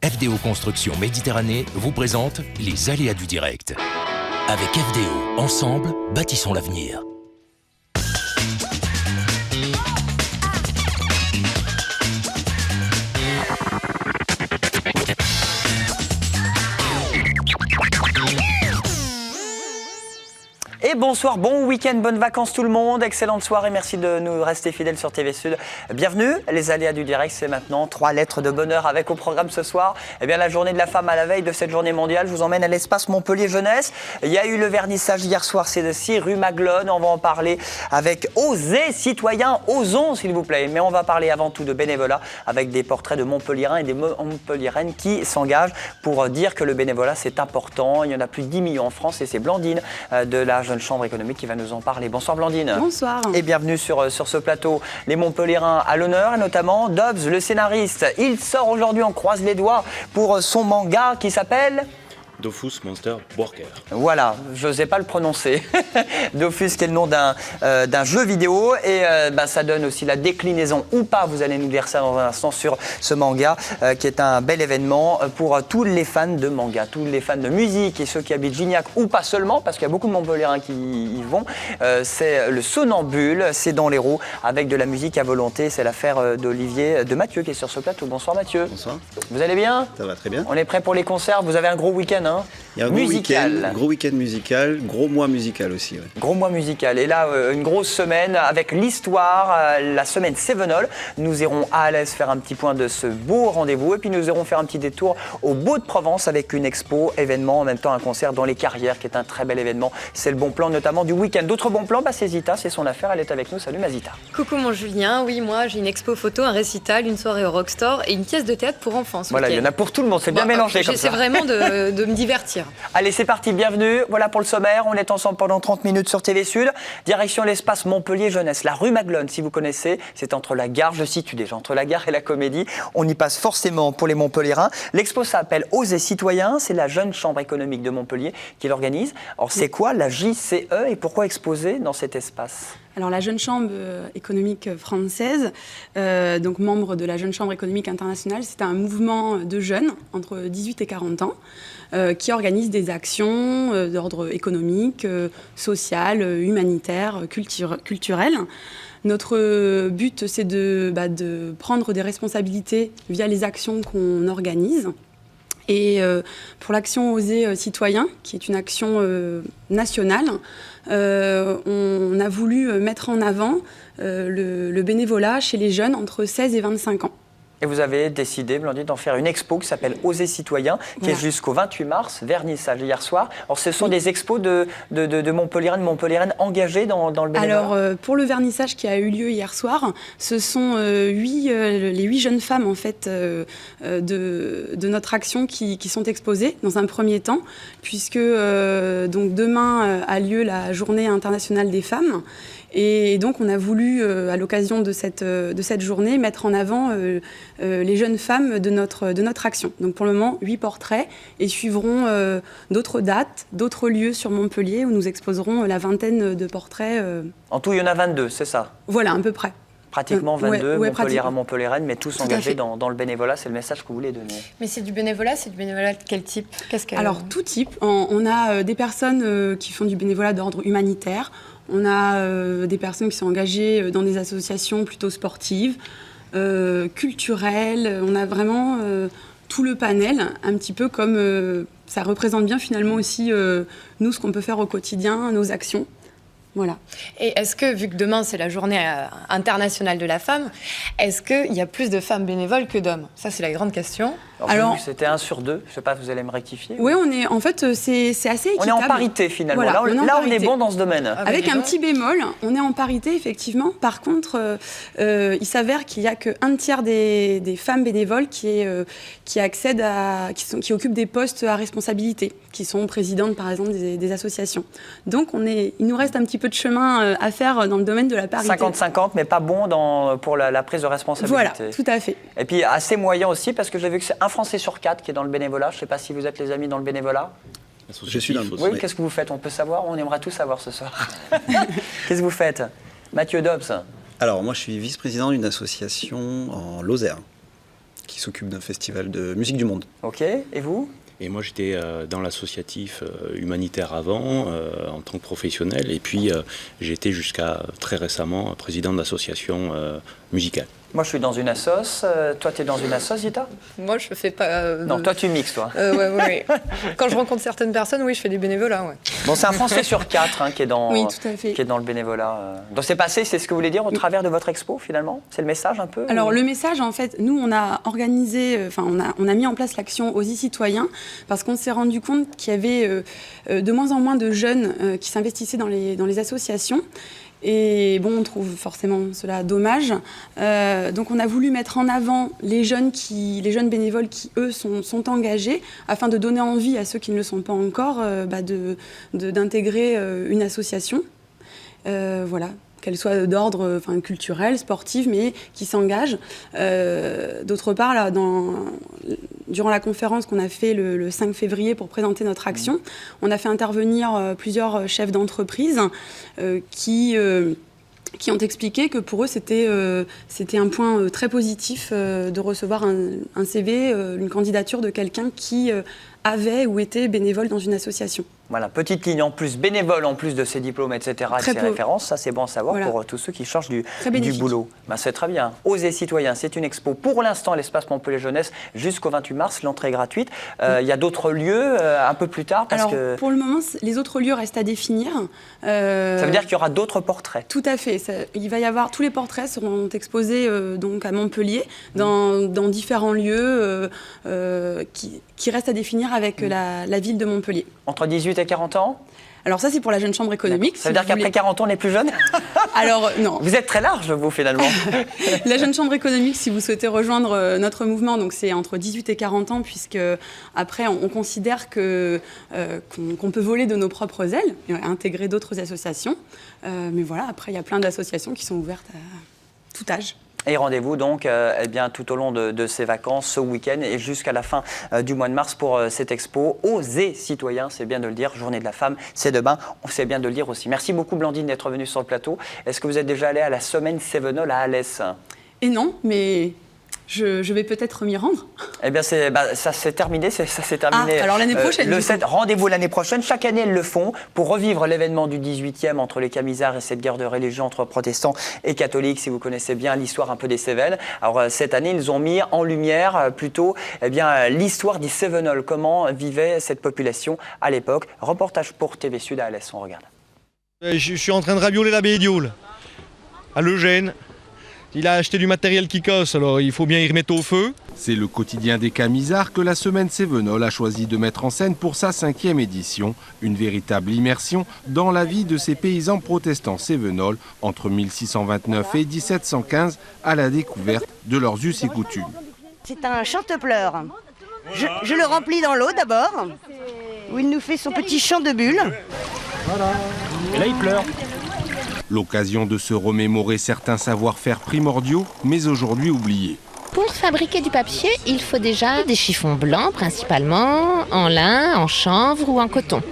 FDO Construction Méditerranée vous présente les aléas du direct. Avec FDO, ensemble, bâtissons l'avenir. Et bonsoir, bon week-end, bonnes vacances tout le monde, excellente soirée, merci de nous rester fidèles sur TV Sud. Bienvenue, les aléas du direct, c'est maintenant 3 lettres de bonheur avec au programme ce soir. Eh bien la journée de la femme à la veille de cette journée mondiale, je vous emmène à l'espace Montpellier Jeunesse. Il y a eu le vernissage hier soir, c'est de 6 rue Maglone, on va en parler avec Osez citoyens, osons s'il vous plaît. Mais on va parler avant tout de bénévolat avec des portraits de Montpelliérains et des Montpelliéraines qui s'engagent pour dire que le bénévolat c'est important. Il y en a plus de 10 millions en France et c'est Blandine de la Jeune Chambre économique qui va nous en parler. Bonsoir Blandine. Bonsoir. Et bienvenue sur ce plateau. Les Montpelliérains à l'honneur et notamment Dobbs, le scénariste. Il sort aujourd'hui, on croise les doigts, pour son manga qui s'appelle... Dofus Monster Burger. Voilà, je n'osais pas le prononcer. Dofus, qui est le nom d'un jeu vidéo. Et ça donne aussi la déclinaison ou pas, vous allez nous dire ça dans un instant, sur ce manga, qui est un bel événement pour tous les fans de manga, tous les fans de musique et ceux qui habitent Gignac ou pas seulement, parce qu'il y a beaucoup de Montpelliérains qui y vont. C'est le Sonambule, c'est dans l'Hérault, avec de la musique à volonté. C'est l'affaire de Mathieu qui est sur ce plateau. Bonsoir Mathieu. Bonsoir. Vous allez bien? Ça va très bien. On est prêt pour les concerts. Vous avez un gros week-end. Il y a un gros week-end musical, gros mois musical aussi. Ouais. Gros mois musical. Et là, une grosse semaine avec l'histoire, la semaine Cévenol. Nous irons à Alès faire un petit point de ce beau rendez-vous. Et puis nous irons faire un petit détour au Beau de Provence avec une expo, événement, en même temps un concert dans les Carrières qui est un très bel événement. C'est le bon plan notamment du week-end. D'autres bons plans, c'est Zita, c'est son affaire. Elle est avec nous. Salut Mazita. Coucou mon Julien. Oui, moi j'ai une expo photo, un récital, une soirée au Rockstore et une pièce de théâtre pour enfants. Voilà, il y en a pour tout le monde. C'est bien mélangé comme ça. J'essaie vraiment de me divertir. Allez, c'est parti, bienvenue. Voilà pour le sommaire. On est ensemble pendant 30 minutes sur TV Sud. Direction l'espace Montpellier Jeunesse. La rue Maglone, si vous connaissez, c'est entre la gare, je situe déjà, entre la gare et la Comédie. On y passe forcément pour les Montpelliérains. L'expo s'appelle Osez citoyens. C'est la Jeune Chambre économique de Montpellier qui l'organise. Alors, c'est quoi la JCE et pourquoi exposer dans cet espace ? Alors la Jeune Chambre économique française, donc membre de la Jeune Chambre économique internationale, c'est un mouvement de jeunes entre 18 et 40 ans qui organise des actions d'ordre économique, social, humanitaire, culturel. Notre but, c'est de prendre des responsabilités via les actions qu'on organise. Et pour l'action Osez citoyens, qui est une action nationale, on a voulu mettre en avant le bénévolat chez les jeunes entre 16 et 25 ans. Et vous avez décidé, Blandine, d'en faire une expo qui s'appelle Osez citoyens, qui est jusqu'au 28 mars, vernissage hier soir. Alors, ce sont des expos de Montpelliéraines, Montpelliéraines engagées dans le bénévolat. Alors, pour le vernissage qui a eu lieu hier soir, ce sont les 8 jeunes femmes, en fait, de notre action qui sont exposées dans un premier temps, puisque donc demain a lieu la Journée internationale des femmes. Et donc, on a voulu, à l'occasion de cette journée, mettre en avant les jeunes femmes de notre action. Donc, pour le moment, 8 portraits et suivront d'autres dates, d'autres lieux sur Montpellier où nous exposerons la vingtaine de portraits. En tout, il y en a 22, c'est ça? Voilà, à peu près. Pratiquement 22, Montpelliérains, Montpelliéraines, mais tous Tout engagés dans le bénévolat. C'est le message que vous voulez donner. Mais c'est du bénévolat de quel type? Alors, tout type. On a des personnes qui font du bénévolat d'ordre humanitaire. On a des personnes qui sont engagées dans des associations plutôt sportives, culturelles. On a vraiment tout le panel, un petit peu comme ça représente bien finalement aussi nous, ce qu'on peut faire au quotidien, nos actions. Voilà. Et est-ce que, vu que demain c'est la journée internationale de la femme, est-ce qu'il y a plus de femmes bénévoles que d'hommes? Ça, c'est la grande question. Alors c'était 1 sur 2, je ne sais pas, vous allez me rectifier. Oui, en fait, c'est assez équitable. On est en parité finalement, voilà, on est bon dans ce domaine. Avec un petit bémol, on est en parité effectivement. Par contre, il s'avère qu'il n'y a qu'un tiers des femmes bénévoles qui accèdent qui occupent des postes à responsabilité, qui sont présidentes par exemple des associations. Donc il nous reste un petit peu de chemin à faire dans le domaine de la parité. 50-50, mais pas bon pour la prise de responsabilité. Voilà, tout à fait. Et puis assez moyen aussi, parce que j'ai vu que c'est un Français sur 4 qui est dans le bénévolat. Je ne sais pas si vous êtes les amis dans le bénévolat. Je suis dans le Oui, qu'est-ce que vous faites? On peut savoir, on aimerait tout savoir ce soir. Qu'est-ce que vous faites? Mathieu Dobbs. Alors, moi, je suis vice-président d'une association en Lozère. qui s'occupe d'un festival de musique du monde. Ok, et vous ? Et moi, j'étais dans l'associatif humanitaire avant, en tant que professionnel. Et puis, j'ai été jusqu'à très récemment président d'association musicale. Moi, je suis dans une assoce. Toi, tu es dans une assoce, Zita ? Moi, je fais pas. Non, toi, tu mixes, toi. Ouais. Quand je rencontre certaines personnes, oui, je fais du bénévolat. Ouais. Bon, c'est un Français sur 4 qui est dans, Oui, tout à fait. qui est dans le bénévolat. Donc, c'est passé, c'est ce que vous voulez dire au travers de votre expo, finalement ? C'est le message un peu ? Alors le message, en fait, nous on a organisé, on a mis en place l'action Osez citoyens parce qu'on s'est rendu compte qu'il y avait de moins en moins de jeunes qui s'investissaient dans les associations. Et bon, on trouve forcément cela dommage. Donc on a voulu mettre en avant les jeunes bénévoles qui, eux, sont engagés afin de donner envie à ceux qui ne le sont pas encore d'intégrer une association. Voilà. Qu'elle soit d'ordre culturel, sportif, mais qui s'engage. D'autre part, là, durant la conférence qu'on a fait le 5 février pour présenter notre action, on a fait intervenir plusieurs chefs d'entreprise qui ont expliqué que pour eux, c'était un point très positif de recevoir un CV, une candidature de quelqu'un qui avait ou était bénévole dans une association. Voilà, petite ligne en plus, bénévole en plus de ses diplômes, etc., et ses références, ça c'est bon à savoir pour tous ceux qui cherchent du boulot. Ben, c'est très bien. Osez citoyens, c'est une expo pour l'instant à l'espace Montpellier Jeunesse jusqu'au 28 mars, l'entrée est gratuite. Il y a d'autres lieux un peu plus tard parce que... Pour le moment, les autres lieux restent à définir. Ça veut dire qu'il y aura d'autres portraits. Tout à fait. Il va y avoir, tous les portraits seront exposés donc à Montpellier dans différents lieux qui restent à définir avec la ville de Montpellier. Entre 18 et 40 ans ? Alors ça, c'est pour la jeune chambre économique. Ça veut dire qu'après 40 ans, on n'est plus jeune ? Alors, non. Vous êtes très large, vous, finalement. La jeune chambre économique, si vous souhaitez rejoindre notre mouvement, donc c'est entre 18 et 40 ans, puisque après, on considère qu'on peut voler de nos propres ailes et intégrer d'autres associations. Mais voilà, après, il y a plein d'associations qui sont ouvertes à tout âge. Et rendez-vous donc tout au long de ces vacances, ce week-end et jusqu'à la fin du mois de mars pour cette expo. Osez citoyens, c'est bien de le dire, Journée de la femme, c'est demain, c'est bien de le dire aussi. Merci beaucoup Blandine d'être venue sur le plateau. Est-ce que vous êtes déjà allée à la semaine Sevenol à Alès ? Et non, mais... Je vais peut-être m'y rendre. Eh bien, ça s'est terminé. Ça s'est terminé. Alors l'année prochaine. Le 7, rendez-vous l'année prochaine. Chaque année, elles le font pour revivre l'événement du 18e entre les Camisards et cette guerre de religion entre protestants et catholiques, si vous connaissez bien l'histoire un peu des Cévennes. Alors cette année, ils ont mis en lumière plutôt l'histoire des Cévenols. Comment vivait cette population à l'époque. Reportage pour TV Sud à Alès. On regarde. Je suis en train de ravioler l'abbé Dioule à Leugène. Il a acheté du matériel qui casse, alors il faut bien y remettre au feu. C'est le quotidien des Camisards que la semaine Cévenol a choisi de mettre en scène pour sa 5e édition. Une véritable immersion dans la vie de ces paysans protestants cévenols entre 1629 et 1715 à la découverte de leurs us et coutumes. C'est un chante-pleurs. Je le remplis dans l'eau d'abord, où il nous fait son petit chant de bulles. Voilà. Et là il pleure. L'occasion de se remémorer certains savoir-faire primordiaux, mais aujourd'hui oubliés. Pour fabriquer du papier, il faut déjà des chiffons blancs principalement, en lin, en chanvre ou en coton.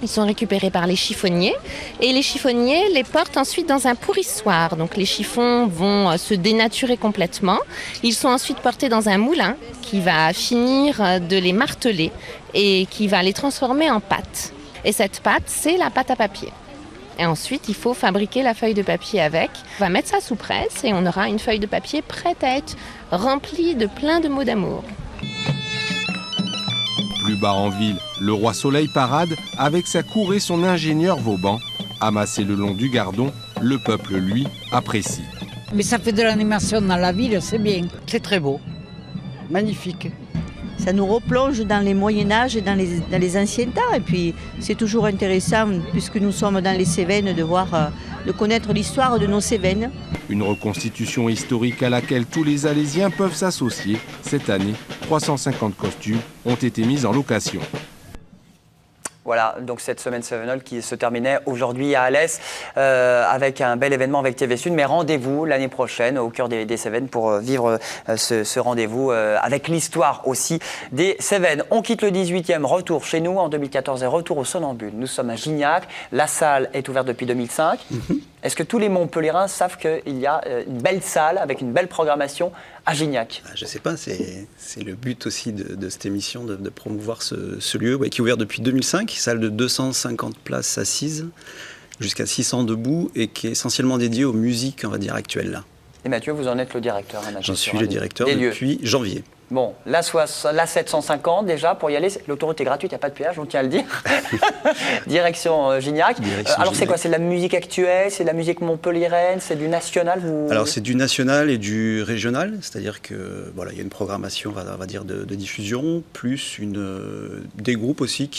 Ils sont récupérés par les chiffonniers et les chiffonniers les portent ensuite dans un pourrissoir. Donc les chiffons vont se dénaturer complètement. Ils sont ensuite portés dans un moulin qui va finir de les marteler et qui va les transformer en pâte. Et cette pâte, c'est la pâte à papier. Et ensuite, il faut fabriquer la feuille de papier avec. On va mettre ça sous presse et on aura une feuille de papier prête à être remplie de plein de mots d'amour. Plus bas en ville, le roi Soleil parade avec sa cour et son ingénieur Vauban. Amassé le long du Gardon, le peuple, lui, apprécie. Mais ça fait de l'animation dans la ville, c'est bien. C'est très beau, magnifique. Ça nous replonge dans les Moyen-Âge et dans les anciens temps. Et puis, c'est toujours intéressant, puisque nous sommes dans les Cévennes, de connaître l'histoire de nos Cévennes. Une reconstitution historique à laquelle tous les Alésiens peuvent s'associer. Cette année, 350 costumes ont été mis en location. Voilà, donc cette semaine Sevenol qui se terminait aujourd'hui à Alès avec un bel événement avec TV Sud. Mais rendez-vous l'année prochaine au cœur des Cévennes pour vivre ce rendez-vous avec l'histoire aussi des Cévennes. On quitte le 18e, retour chez nous en 2014 et retour au Somnambule. Nous sommes à Gignac, la salle est ouverte depuis 2005. Est-ce que tous les Montpelliérains savent qu'il y a une belle salle avec une belle programmation à Gignac? Je ne sais pas, c'est le but aussi de cette émission, de promouvoir ce lieu qui est ouvert depuis 2005, salle de 250 places assises, jusqu'à 600 debout, et qui est essentiellement dédié aux musiques, on va dire, actuelles. Là. Et Mathieu, vous en êtes le directeur. J'en suis le directeur depuis janvier. Bon, la 750 déjà, pour y aller, l'autoroute est gratuite, il n'y a pas de péage, on tient à le dire. Direction Gignac. Alors c'est quoi? C'est de la musique actuelle, c'est de la musique montpelliéraine, c'est du national Alors c'est du national et du régional, c'est-à-dire que il y a une programmation, on va dire, de diffusion, plus des groupes aussi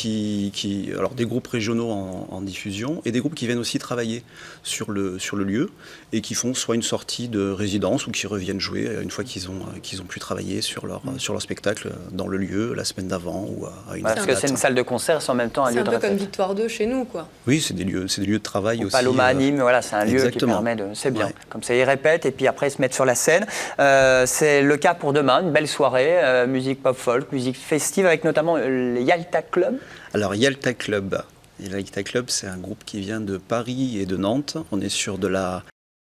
alors des groupes régionaux en diffusion et des groupes qui viennent aussi travailler sur le lieu et qui font soit une sortie de résidence ou qui reviennent jouer une fois qu'ils ont pu travailler sur leur spectacle dans le lieu la semaine d'avant ou à une autre Parce que c'est une salle de concert, c'est en même temps un lieu de C'est un peu comme Victoire 2 chez nous, quoi. Oui, c'est des lieux de travail aussi. Paloma anime, voilà, c'est un lieu exactement. qui permet de... C'est bien. Ouais. Comme ça, ils répètent et puis après, ils se mettent sur la scène. C'est le cas pour demain, une belle soirée, musique pop-folk, musique festive, avec notamment le Yalta Club. Alors, Yalta Club, c'est un groupe qui vient de Paris et de Nantes. On est sur de la